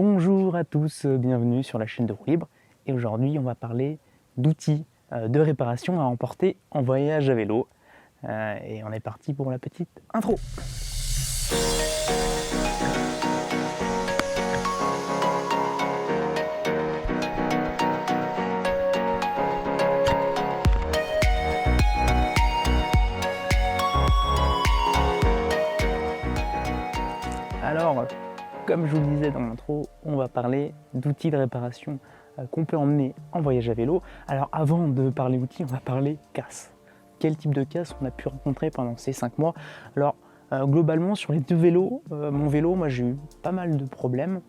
Bonjour à tous, bienvenue sur la chaîne de Roue Libre. Et aujourd'hui, on va parler d'outils de réparation à emporter en voyage à vélo. Et on est parti pour la petite intro. Alors, comme je vous le disais dans l'intro, on va parler d'outils de réparation qu'on peut emmener en voyage à vélo. Alors avant de parler outils, on va parler casse. Quel type de casse on a pu rencontrer pendant ces 5 mois? Alors globalement sur les deux vélos, mon vélo, moi j'ai eu pas mal de problèmes,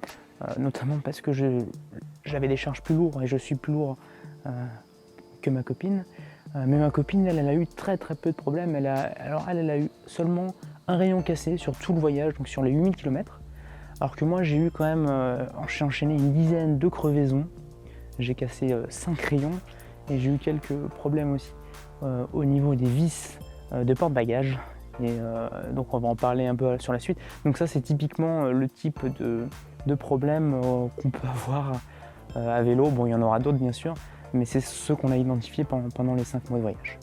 notamment parce que j'avais des charges plus lourdes et je suis plus lourd que ma copine. Mais ma copine, elle a eu très peu de problèmes. Elle a eu seulement un rayon cassé sur tout le voyage, donc sur les 8000 km. Alors que moi j'ai eu quand même, j'ai enchaîné une dizaine de crevaisons, j'ai cassé 5 rayons et j'ai eu quelques problèmes aussi au niveau des vis de porte-bagages. Et donc on va en parler un peu sur la suite. Donc ça c'est typiquement le type de problème qu'on peut avoir à vélo. Bon, il y en aura d'autres bien sûr, mais c'est ceux qu'on a identifiés pendant les 5 mois de voyage.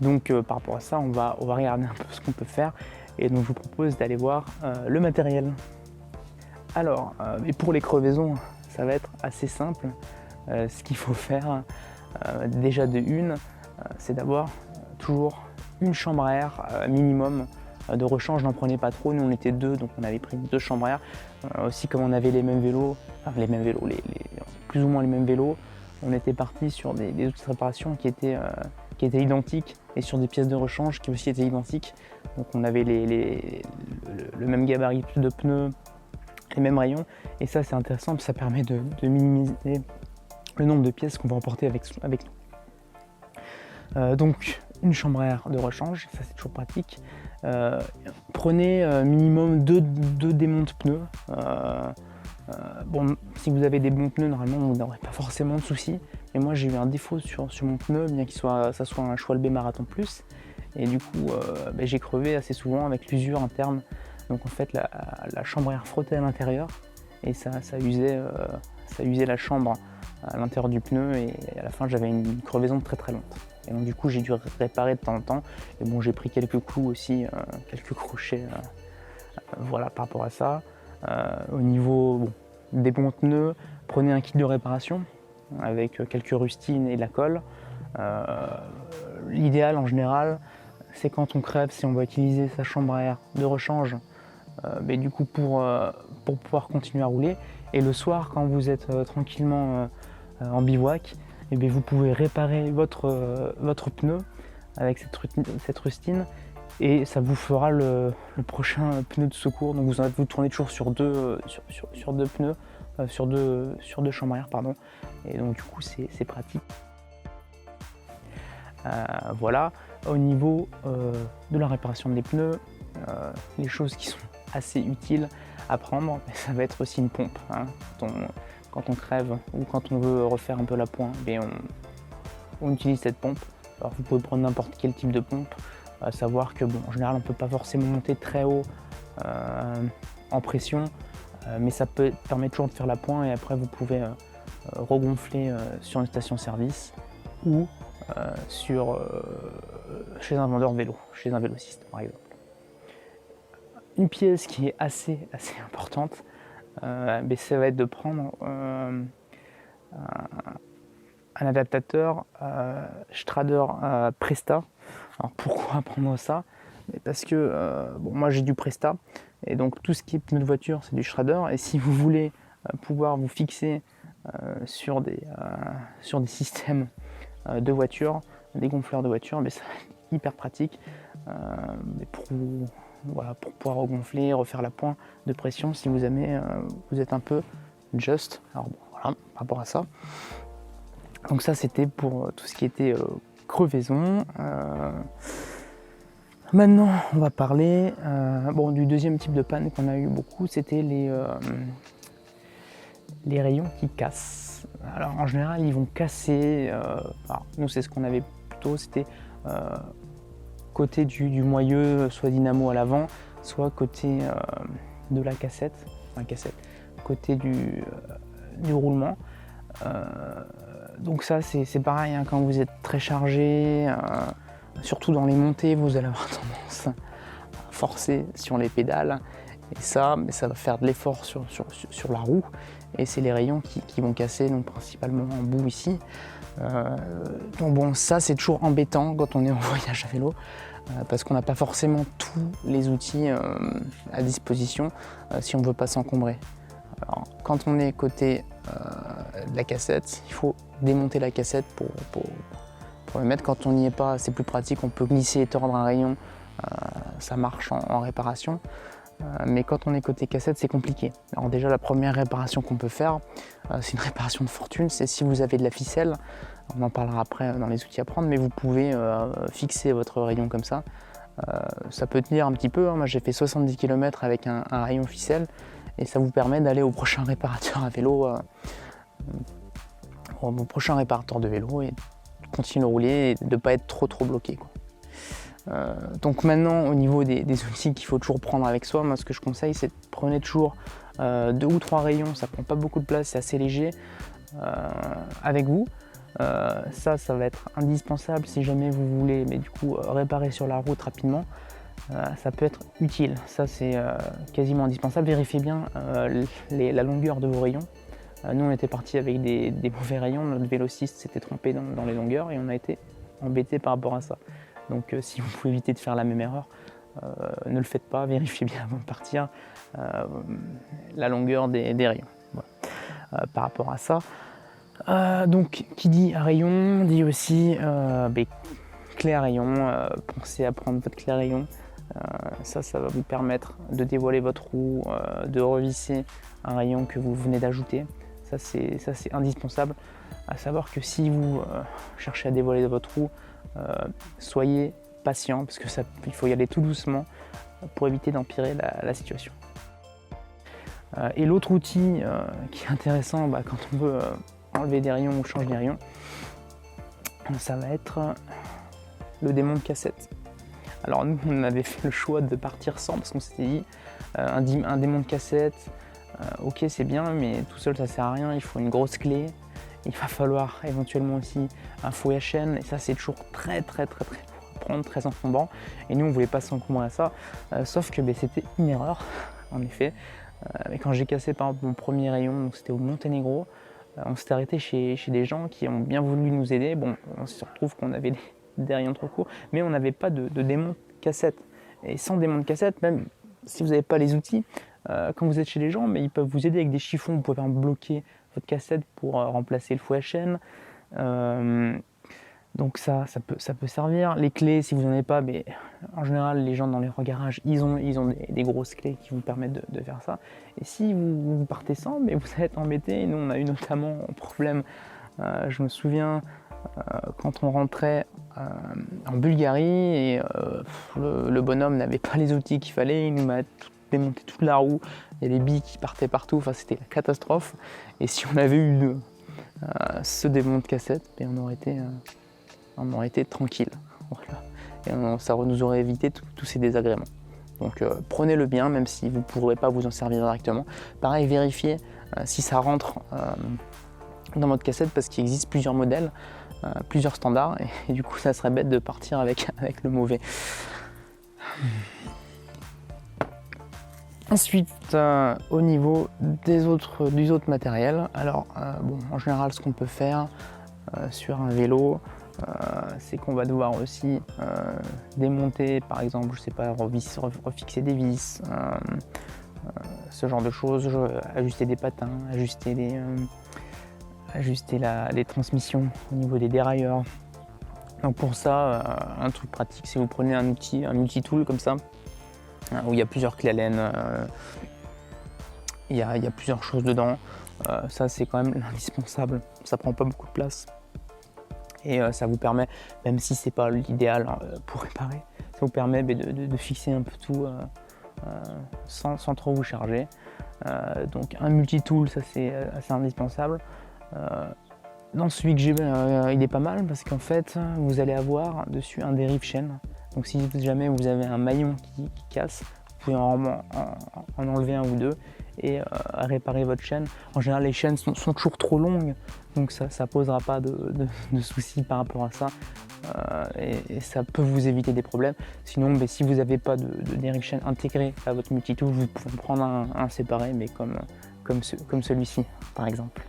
Donc par rapport à ça, on va regarder un peu ce qu'on peut faire. Et donc je vous propose d'aller voir le matériel. Alors, et pour les crevaisons, ça va être assez simple. Ce qu'il faut faire, déjà de une, c'est d'avoir toujours une chambre à air minimum de rechange. N'en prenez pas trop, nous on était deux, donc on avait pris 2 chambres à air. Aussi comme on avait les mêmes vélos, plus ou moins les mêmes vélos, on était parti sur des outils de réparation qui étaient identiques et sur des pièces de rechange qui aussi étaient identiques. Donc on avait le même gabarit de pneus, les mêmes rayons, et ça c'est intéressant parce que ça permet de minimiser le nombre de pièces qu'on va emporter avec nous. Donc une chambre à air de rechange, ça c'est toujours pratique. Prenez minimum 2 démontes pneus. Bon, si vous avez des bons pneus, normalement vous n'aurez pas forcément de soucis. Mais moi j'ai eu un défaut sur mon pneu, bien qu'il ça soit un Schwalbe Marathon Plus. Et du coup j'ai crevé assez souvent avec l'usure interne. Donc en fait la chambre à air frottait à l'intérieur et ça usait la chambre à l'intérieur du pneu, et à la fin j'avais une crevaison très lente. Et donc du coup j'ai dû réparer de temps en temps. Et bon, j'ai pris quelques clous aussi, quelques crochets, voilà par rapport à ça. Au niveau des bons pneus, prenez un kit de réparation avec quelques rustines et de la colle. L'idéal en général, c'est quand on crève, si on va utiliser sa chambre à air de rechange, mais du coup pour pouvoir continuer à rouler. Et le soir, quand vous êtes tranquillement en bivouac, et bien vous pouvez réparer votre pneu avec cette rustine, et ça vous fera le prochain pneu de secours. Donc vous tournez toujours sur deux pneus, sur deux chambres à air, pardon. Et donc du coup c'est pratique. Voilà, au niveau de la réparation des pneus, les choses qui sont assez utiles à prendre, ça va être aussi une pompe. Hein. Quand on crève ou quand on veut refaire un peu la pointe, on utilise cette pompe. Alors vous pouvez prendre n'importe quel type de pompe, à savoir que en général on ne peut pas forcément monter très haut en pression, mais ça permet toujours de faire la pointe, et après vous pouvez regonfler sur une station-service ou chez un vendeur vélo, chez un vélociste par exemple. Une pièce qui est assez importante, ça va être de prendre un adaptateur Schrader Presta. Alors pourquoi prendre ça? Parce que moi j'ai du Presta, et donc tout ce qui est pneu de voiture c'est du Schrader, et si vous voulez pouvoir vous fixer sur des systèmes de voiture, des gonfleurs de voiture, ça va être hyper pratique pour pouvoir regonfler, refaire la pointe de pression si vous êtes un peu just. Alors bon, voilà, par rapport à ça. Donc ça c'était pour tout ce qui était crevaison. Maintenant on va parler du deuxième type de panne qu'on a eu beaucoup, c'était les rayons qui cassent. Alors en général ils vont casser, nous c'est ce qu'on avait plutôt, c'était côté du moyeu, soit dynamo à l'avant, soit côté de la cassette, côté du roulement. Donc ça c'est pareil, hein, quand vous êtes très chargé, surtout dans les montées, vous allez avoir tendance à forcer sur les pédales. Et ça va faire de l'effort sur la roue. Et c'est les rayons qui vont casser, donc principalement en bout ici. Donc bon, ça c'est toujours embêtant quand on est en voyage à vélo, parce qu'on n'a pas forcément tous les outils à disposition si on ne veut pas s'encombrer. Alors, quand on est côté de la cassette, il faut démonter la cassette pour le mettre. Quand on n'y est pas, c'est plus pratique, on peut glisser et tordre un rayon, ça marche en réparation. Mais quand on est côté cassette, c'est compliqué. Alors déjà, la première réparation qu'on peut faire, c'est une réparation de fortune, c'est si vous avez de la ficelle, on en parlera après dans les outils à prendre, mais vous pouvez fixer votre rayon comme ça. Ça peut tenir un petit peu, hein. Moi j'ai fait 70 km avec un rayon ficelle, et ça vous permet d'aller au prochain réparateur à vélo, au prochain réparateur de vélo, et de continuer à rouler et de ne pas être trop bloqué, quoi. Donc maintenant, au niveau des outils qu'il faut toujours prendre avec soi, moi ce que je conseille, c'est de prenez toujours 2 ou 3 rayons, ça prend pas beaucoup de place, c'est assez léger, avec vous. Ça va être indispensable si jamais vous voulez, mais du coup réparer sur la route rapidement, ça peut être utile. Ça c'est quasiment indispensable. Vérifiez bien la longueur de vos rayons. Nous on était parti avec des mauvais rayons, notre vélociste s'était trompé dans les longueurs et on a été embêté par rapport à ça. Donc si vous pouvez éviter de faire la même erreur, ne le faites pas, vérifiez bien avant de partir la longueur des rayons. Voilà. Par rapport à ça, donc qui dit rayon dit aussi clé à rayon. Pensez à prendre votre clé à rayon, ça va vous permettre de dévoiler votre roue, de revisser un rayon que vous venez d'ajouter. Ça c'est indispensable. À savoir que si vous cherchez à dévoiler votre roue, soyez patient, parce que il faut y aller tout doucement pour éviter d'empirer la situation. Et l'autre outil qui est intéressant quand on veut enlever des rayons ou changer des rayons, ça va être le démon de cassette. Alors nous on avait fait le choix de partir sans, parce qu'on s'était dit un démon de cassette, ok c'est bien, mais tout seul ça sert à rien, il faut une grosse clé. Il va falloir éventuellement aussi un fouet à chaîne, et ça c'est toujours très lourd à prendre, très encombrant, et nous on voulait pas s'encombrer à ça, sauf que c'était une erreur en effet. Et quand j'ai cassé par exemple mon premier rayon, donc c'était au Monténégro, on s'était arrêté chez des gens qui ont bien voulu nous aider. Bon, on se retrouve qu'on avait des rayons trop courts, mais on n'avait pas de démon de cassette, et sans démon de cassette, même si vous n'avez pas les outils, quand vous êtes chez les gens, mais ils peuvent vous aider avec des chiffons, vous pouvez par exemple bloquer votre cassette pour remplacer le fouet à chaîne. Donc ça peut servir. Les clés, si vous n'en avez pas, mais en général les gens dans les garages, ils ont des grosses clés qui vous permettent de faire ça. Et si vous partez sans, mais vous allez être embêté. Et nous on a eu notamment un problème, je me souviens quand on rentrait en Bulgarie, et le bonhomme n'avait pas les outils qu'il fallait, il nous m'a démonté toute la roue, il y a des billes qui partaient partout, enfin c'était la catastrophe. Et si on avait eu ce démon de cassette, on aurait été tranquille. Voilà. Et ça nous aurait évité tous ces désagréments. Donc prenez-le bien, même si vous ne pourrez pas vous en servir directement. Pareil, vérifiez si ça rentre dans votre cassette, parce qu'il existe plusieurs modèles, plusieurs standards, et du coup ça serait bête de partir avec le mauvais. Ensuite, au niveau du autre matériel, alors en général ce qu'on peut faire sur un vélo, c'est qu'on va devoir aussi démonter, par exemple, je sais pas, refixer des vis, ce genre de choses, ajuster des patins, ajuster les transmissions au niveau des dérailleurs. Donc pour ça, un truc pratique, c'est vous prenez un multi-tool comme ça, où il y a plusieurs clés Allen, il y a plusieurs choses dedans. Ça c'est quand même l'indispensable, ça prend pas beaucoup de place. Et ça vous permet, même si c'est pas l'idéal pour réparer, ça vous permet de fixer un peu tout sans trop vous charger. Donc un multi-tool, ça c'est assez indispensable. Dans celui que j'ai, il est pas mal, parce qu'en fait vous allez avoir dessus un dérive chaîne. Donc si jamais vous avez un maillon qui casse, vous pouvez en enlever un ou deux, et réparer votre chaîne. En général, les chaînes sont toujours trop longues, donc ça ne posera pas de soucis par rapport à ça. Et ça peut vous éviter des problèmes. Sinon, si vous n'avez pas de derrick chaîne intégré à votre multitool, vous pouvez prendre un séparé, mais comme celui-ci par exemple.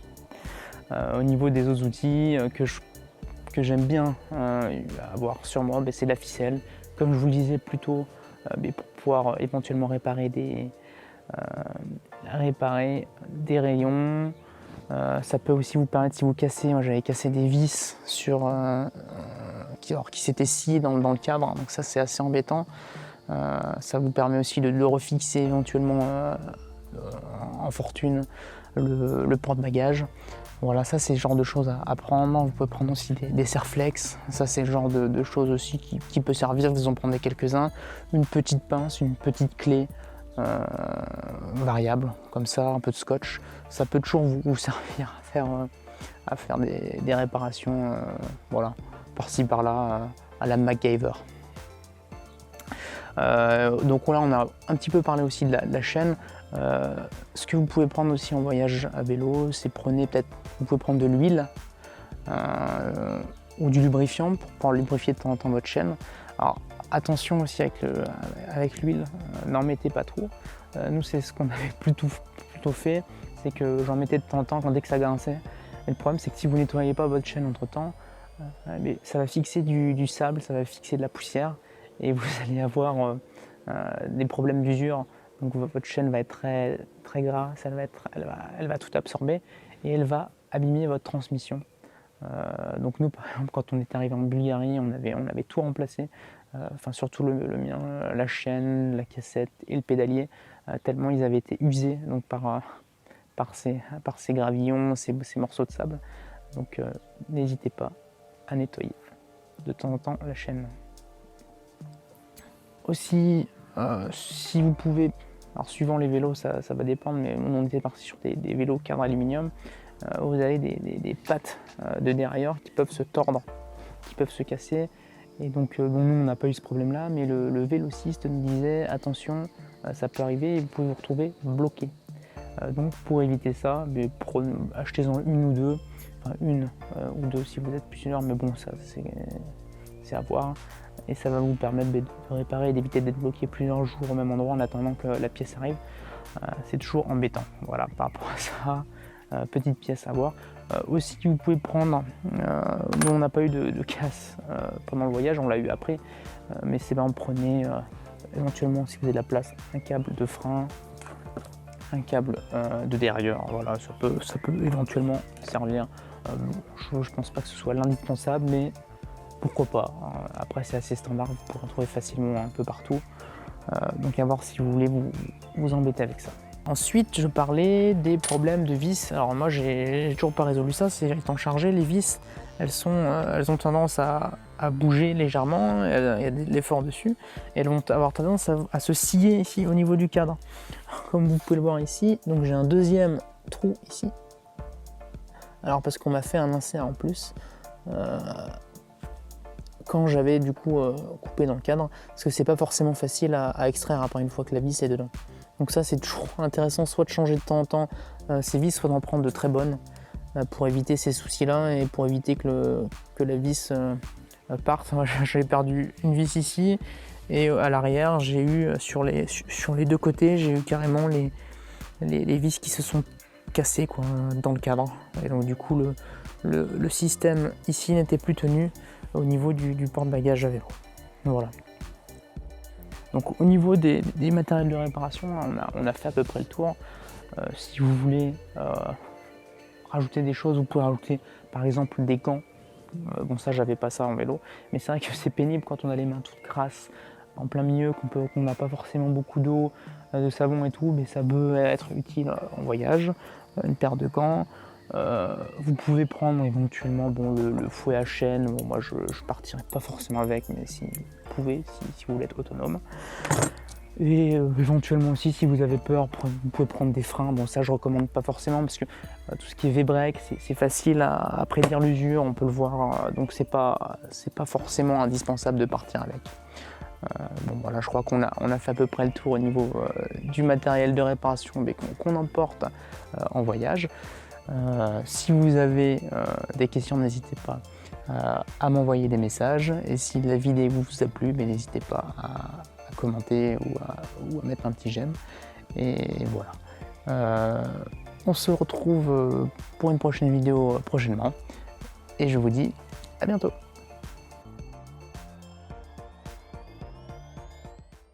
Au niveau des autres outils que j'aime bien avoir sur moi, c'est la ficelle. Comme je vous le disais plus tôt, pour pouvoir éventuellement réparer des rayons. Ça peut aussi vous permettre, si vous cassez, moi j'avais cassé des vis qui s'étaient sciées dans le cadre, donc ça c'est assez embêtant. Ça vous permet aussi de refixer éventuellement en fortune le porte-bagages. Voilà, ça c'est le genre de choses à prendre. Vous pouvez prendre aussi des serre-flex, ça c'est le genre de choses aussi qui peut servir, vous en prenez quelques-uns. Une petite pince, une petite clé variable, comme ça, un peu de scotch. Ça peut toujours vous servir à faire des réparations, voilà, par-ci par-là, à la MacGyver. Donc là on a un petit peu parlé aussi de la chaîne. Ce que vous pouvez prendre aussi en voyage à vélo, c'est vous pouvez prendre de l'huile ou du lubrifiant pour pouvoir lubrifier de temps en temps votre chaîne. Alors attention aussi avec l'huile, n'en mettez pas trop. Nous c'est ce qu'on avait plutôt fait, c'est que j'en mettais de temps en temps dès que ça grinçait. Et le problème c'est que si vous nettoyez pas votre chaîne entre temps, ça va fixer du sable, ça va fixer de la poussière et vous allez avoir des problèmes d'usure. Donc votre chaîne va être très, très grasse, elle va tout absorber et elle va abîmer votre transmission. Donc nous par exemple quand on est arrivé en Bulgarie, on avait tout remplacé, enfin surtout le mien, la chaîne, la cassette et le pédalier, tellement ils avaient été usés donc par ces gravillons, ces morceaux de sable. Donc n'hésitez pas à nettoyer de temps en temps la chaîne. Aussi, si vous pouvez, alors suivant les vélos ça va dépendre, mais on était parti sur des vélos cadre aluminium, vous avez des pattes de dérailleur qui peuvent se tordre, qui peuvent se casser, et donc nous on n'a pas eu ce problème là, mais le vélociste nous disait attention, ça peut arriver et vous pouvez vous retrouver bloqué. Donc pour éviter ça, achetez-en une ou deux, enfin une ou deux si vous êtes plusieurs, mais bon ça c'est à voir. Et ça va vous permettre de réparer et d'éviter d'être bloqué plusieurs jours au même endroit en attendant que la pièce arrive. C'est toujours embêtant. Voilà, par rapport à ça, petite pièce à voir. Aussi, vous pouvez prendre, nous on n'a pas eu de casse pendant le voyage, on l'a eu après, mais c'est bien, prenez éventuellement, si vous avez de la place, un câble de frein, un câble de dérailleur. Voilà, ça peut éventuellement servir. Je ne pense pas que ce soit l'indispensable, mais pourquoi pas. Après c'est assez standard, vous pourrez en trouver facilement un peu partout. Donc à voir si vous voulez vous embêter avec ça. Ensuite je parlais des problèmes de vis. Alors moi j'ai toujours pas résolu ça, c'est étant chargé, les vis elles ont tendance à bouger légèrement, il y a de l'effort dessus, et elles vont avoir tendance à se scier ici au niveau du cadre. Comme vous pouvez le voir ici, donc j'ai un deuxième trou ici. Alors parce qu'on m'a fait un insert en plus. Quand j'avais du coup coupé dans le cadre, parce que c'est pas forcément facile à extraire après une fois que la vis est dedans. Donc ça c'est toujours intéressant, soit de changer de temps en temps ces vis, soit d'en prendre de très bonnes pour éviter ces soucis là et pour éviter que la vis parte. Moi j'ai perdu une vis ici et à l'arrière j'ai eu sur les deux côtés, j'ai eu carrément les vis qui se sont cassées quoi, dans le cadre. Et donc du coup le système ici n'était plus tenu au niveau du porte-bagages à vélo. Voilà. Donc au niveau des matériels de réparation, on a fait à peu près le tour. Si vous voulez rajouter des choses, vous pouvez rajouter par exemple des gants. Bon ça j'avais pas ça en vélo, mais c'est vrai que c'est pénible quand on a les mains toutes grasses en plein milieu, qu'on n'a pas forcément beaucoup d'eau, de savon et tout, mais ça peut être utile en voyage. Une paire de gants. Vous pouvez prendre éventuellement le fouet à chaîne. Bon, moi je partirai pas forcément avec, mais si vous pouvez, si vous voulez être autonome. Et éventuellement aussi, si vous avez peur, vous pouvez prendre des freins. Bon ça je recommande pas forcément parce que tout ce qui est V-brake c'est facile à prédire l'usure, on peut le voir, donc c'est pas forcément indispensable de partir avec. Bon voilà, je crois qu'on a fait à peu près le tour au niveau du matériel de réparation qu'on emporte en voyage. Si vous avez des questions, n'hésitez pas à m'envoyer des messages, et si la vidéo vous a plu, n'hésitez pas à commenter ou à mettre un petit j'aime. Et voilà. On se retrouve pour une prochaine vidéo prochainement, et je vous dis à bientôt.